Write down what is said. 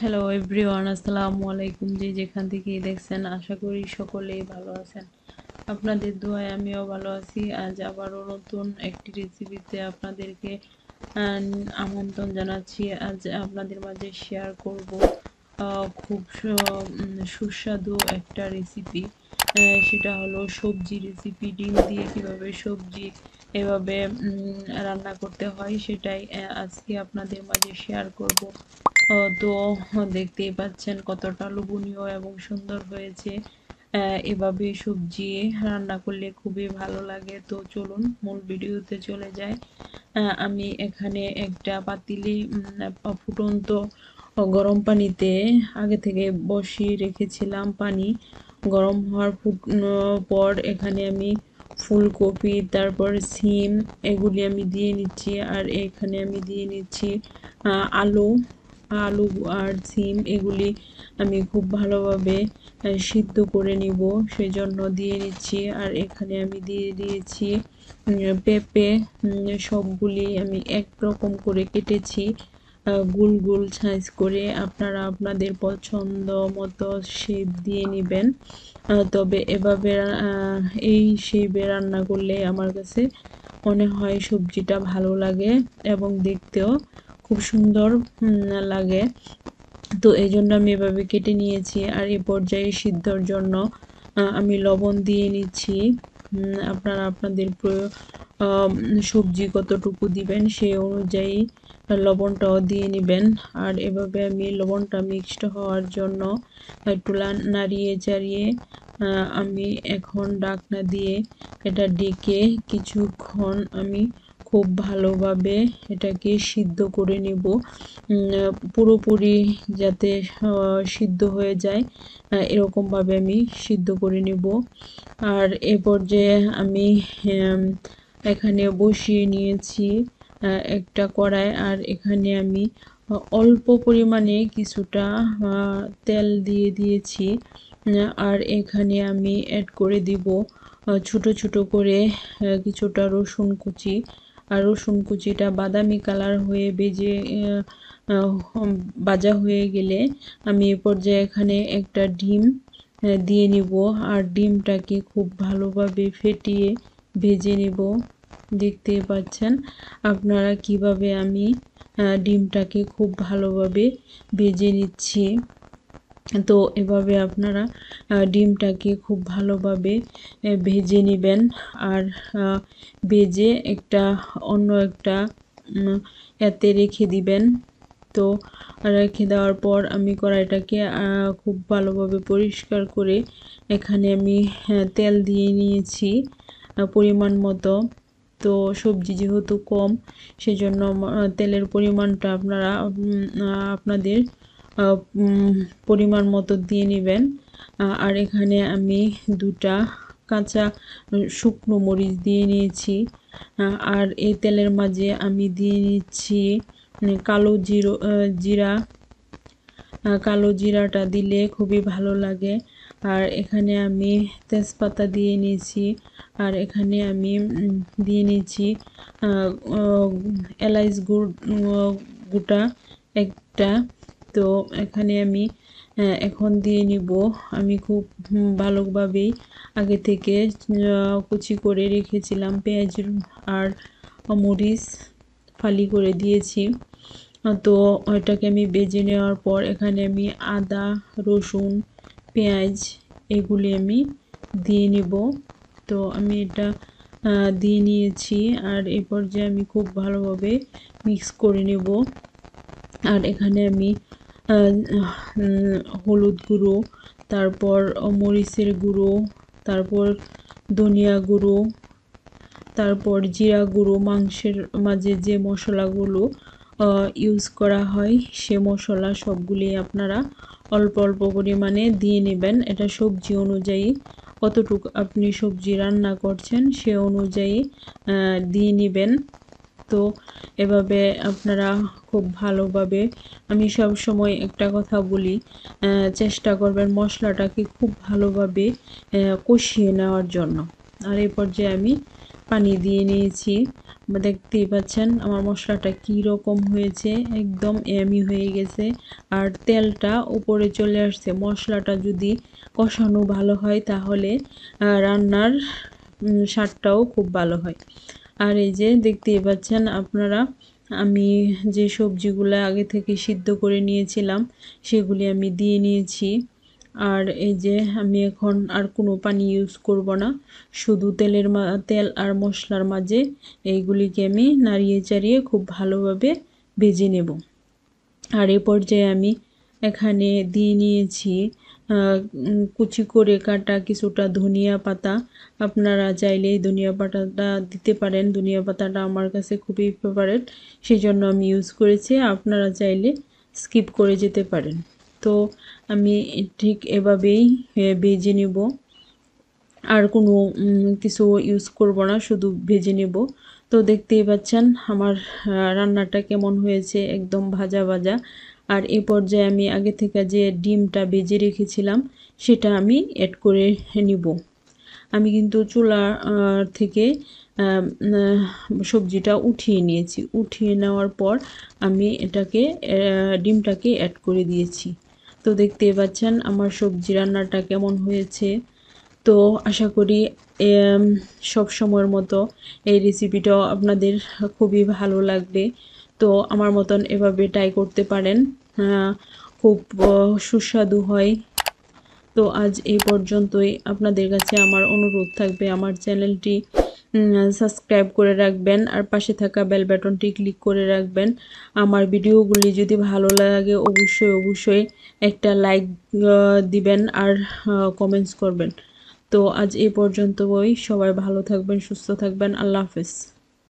Hello everyone, আসসালামু আলাইকুম। যে যেখান থেকেই দেখছেন আশা করি সকলেই ভালো আছেন। আপনাদের দোয়ায় আমিও ভালো আছি। আজ আবারও নতুন একটি রেসিপিতে আপনাদেরকে আমন্ত্রণ জানাচ্ছি। আজ আপনাদের মাঝে শেয়ার করব খুব সুস্বাদু একটা রেসিপি। সেটা হলো সবজি রেসিপি। ডিম দিয়ে কিভাবে সবজি এভাবে রান্না করতে হয় সেটাই আজকে আপনাদের মাঝে শেয়ার করব। তো দেখতেই পাচ্ছেন কতটা লোভনীয় এবং সুন্দর হয়েছে। এভাবে সবজি রান্না করলে খুবই ভালো লাগে। তো চলুন মূল ভিডিওতে চলে যাই। আমি এখানে একটা পাতিলে ফুটন্ত গরম পানিতে আগে থেকে বসিয়ে রেখেছিলাম। পানি গরম হওয়ার পর এখানে আমি ফুলকপি, তারপর সিম এগুলি আমি দিয়ে নিচ্ছি। আর এখানে আমি দিয়ে নিচ্ছি আলু। আলু আর সিম এগুলি আমি খুব ভালোভাবে সিদ্ধ করে নিব, সেজন্য দিয়ে নিচ্ছি। আর এখানে আমি দিয়ে দিয়েছি পেঁপে। সবগুলি আমি একরকম করে কেটেছি, গোল গোল সাইজ করে। আপনারা আপনাদের পছন্দ মতো শেপ দিয়ে নেবেন। তবে এভাবে এই শেপে রান্না করলে আমার কাছে মনে হয় সবজিটা ভালো লাগে এবং দেখতেও খুব সুন্দর লাগে। তো এই জন্য আমি এভাবে কেটে নিয়েছি। আর এই পর্যায়ে সিদ্ধর জন্য আমি লবণ দিয়ে নিচ্ছি। আপনারা আপনাদের সবজি কতটুকু দিবেন সেই অনুযায়ী লবণটাও দিয়ে নেবেন। আর এভাবে আমি লবণটা মিক্সড হওয়ার জন্য একটু নাড়িয়ে চাড়িয়ে আমি এখন ঢাকনা দিয়ে এটা ঢেকে কিছুক্ষণ আমি খুব ভালোভাবে এটাকে সিদ্ধ করে নেব, পুরোপুরি যাতে সিদ্ধ হয়ে যায় এরকমভাবে আমি সিদ্ধ করে নেব। আর এ পর্যায়ে আমি এখানে বসিয়ে নিয়েছি একটা কড়াই। আর এখানে আমি অল্প পরিমাণে কিছুটা তেল দিয়ে দিয়েছি। আর এখানে আমি অ্যাড করে দিব ছোট ছোট করে কিছুটা রসুন কুচি। আর রসুন কুচিটা বাদামি কালার হয়ে ভাজা হয়ে গেলে আমি এ পর্যায়ে এখানে একটা ডিম দিয়ে নিব। আর ডিমটাকে খুব ভালোভাবে ফেটিয়ে ভেজে নিব। দেখতে পাচ্ছেন আপনারা কিভাবে আমি ডিমটাকে খুব ভালোভাবে ভেজে নিচ্ছি। তো এভাবে আপনারা ডিমটাকে খুব ভালোভাবে ভেজে নেবেন। আর ভেজে অন্য একটা এতে রেখে দিবেন। তো রেখে দেওয়ার পর আমি কড়াইটাকে খুব ভালোভাবে পরিষ্কার করে এখানে আমি তেল দিয়ে নিয়েছি পরিমাণ মতো। তো সবজি যেহেতু কম, সেজন্য তেলের পরিমাণটা আপনারা আপনাদের পরিমাণ মতো দিয়ে নেবেন। আর এখানে আমি দুটা কাঁচা শুকনো মরিচ দিয়ে নিয়েছি। আর এই তেলের মাঝে আমি দিয়ে নিচ্ছি কালো জিরা। কালো জিরাটা দিলে খুবই ভালো লাগে। আর এখানে আমি তেজপাতা দিয়ে নিয়েছি। আর এখানে আমি দিয়ে নিয়েছি এলাচ গোটা একটা। তো এখানে আমি এখন দিয়ে নিব। আমি খুব ভালোভাবেই আগে থেকে কুচি করে রেখেছিলাম পেঁয়াজ আর মরিচ ফালি করে দিয়েছি। তো ওইটাকে আমি ভেজে নেওয়ার পর এখানে আমি আদা, রসুন, পেঁয়াজ এগুলি আমি দিয়ে নিব। তো আমি এটা দিয়ে নিয়েছি। আর এই পর্যায়ে আমি খুব ভালোভাবে মিক্স করে নেব। আর এখানে আমি হলুদ গুঁড়ো, তারপর মরিচের গুঁড়ো, তারপর ধনিয়া গুঁড়ো, তারপর জিরা গুঁড়ো, মাংসের মাঝে যে মশলাগুলো ইউজ করা হয় সে মশলা সবগুলি আপনারা অল্প অল্প পরিমাণে দিয়ে নেবেন। এটা সবজি অনুযায়ী, কতটুকু আপনি সবজি রান্না করছেন সে অনুযায়ী দিয়ে নেবেন। তো এভাবে আপনারা খুব ভালোভাবে, আমি সব সময় একটা কথা বলি, চেষ্টা করবেন মশলাটাকে খুব ভালোভাবে কষিয়ে নেওয়ার জন্য। আর এই পর্যায়ে আমি পানি দিয়ে নিয়েছি। দেখতেই পাচ্ছেন আমার মশলাটা কি রকম হয়েছে, একদম এমি হয়ে গেছে আর তেলটা উপরে চলে আসছে। মশলাটা যদি কষানো ভালো হয় তাহলে রান্নার স্বাদটাও খুব ভালো হয়। আর এই যে দেখতেই পাচ্ছেন আপনারা, আমি যে সবজিগুলো আগে থেকে সিদ্ধ করে নিয়েছিলাম সেগুলি আমি দিয়ে নিয়েছি। আর এই যে আমি এখন আর কোনো পানি ইউজ করব না, শুধু তেল আর মশলার মাঝে এইগুলিকে আমি নাড়িয়ে চাড়িয়ে খুব ভালোভাবে ভেজে নেব। আর এই পর্যায়ে আমি এখানে দিয়ে নিয়েছি কুচি করে কাটা কিছুটা ধনিয়া পাতা। আপনারা চাইলে এই ধনিয়া পাতাটা দিতে পারেন, ধনিয়া পাতাটা আমার কাছে খুবই ফেভারিট, সেই জন্য আমি ইউজ করেছি। আপনারা চাইলে স্কিপ করে যেতে পারেন। তো আমি ঠিক এভাবেই ভেজে নেব, আর কোনো কিছু ইউজ করব না, শুধু ভেজে নেব। তো দেখতেই পাচ্ছেন আমার রান্নাটা কেমন হয়েছে, একদম ভাজা ভাজা। আর এই পর্যায়ে আমি আগে থেকে যে ডিমটা ভেজে রেখেছিলাম সেটা আমি অ্যাড করে নিব। আমি কিন্তু চুলা থেকে সবজিটা উঠিয়ে নিয়েছি। উঠিয়ে নেওয়ার পর আমি ডিমটাকে অ্যাড করে দিয়েছি। তো দেখতেই পাচ্ছেন আমার সবজি রান্নাটা কেমন হয়েছে। তো আশা করি সব সময়ের মতো এই রেসিপিটাও আপনাদের খুবই ভালো লাগবে। তো আমার মতন এভাবে ট্রাই করতে পারেন, খুব সুস্বাদু হয়। তো আজ এই পর্যন্তই। আপনাদের কাছে আমার অনুরোধ থাকবে আমার চ্যানেলটি সাবস্ক্রাইব করে রাখবেন আর পাশে থাকা বেল বাটনটি ক্লিক করে রাখবেন। আমার ভিডিওগুলি যদি ভালো লাগে অবশ্যই একটা লাইক দিবেন আর কমেন্টস করবেন। তো আজ এই পর্যন্তই। সবাই ভালো থাকবেন, সুস্থ থাকবেন। আল্লাহ হাফেজ।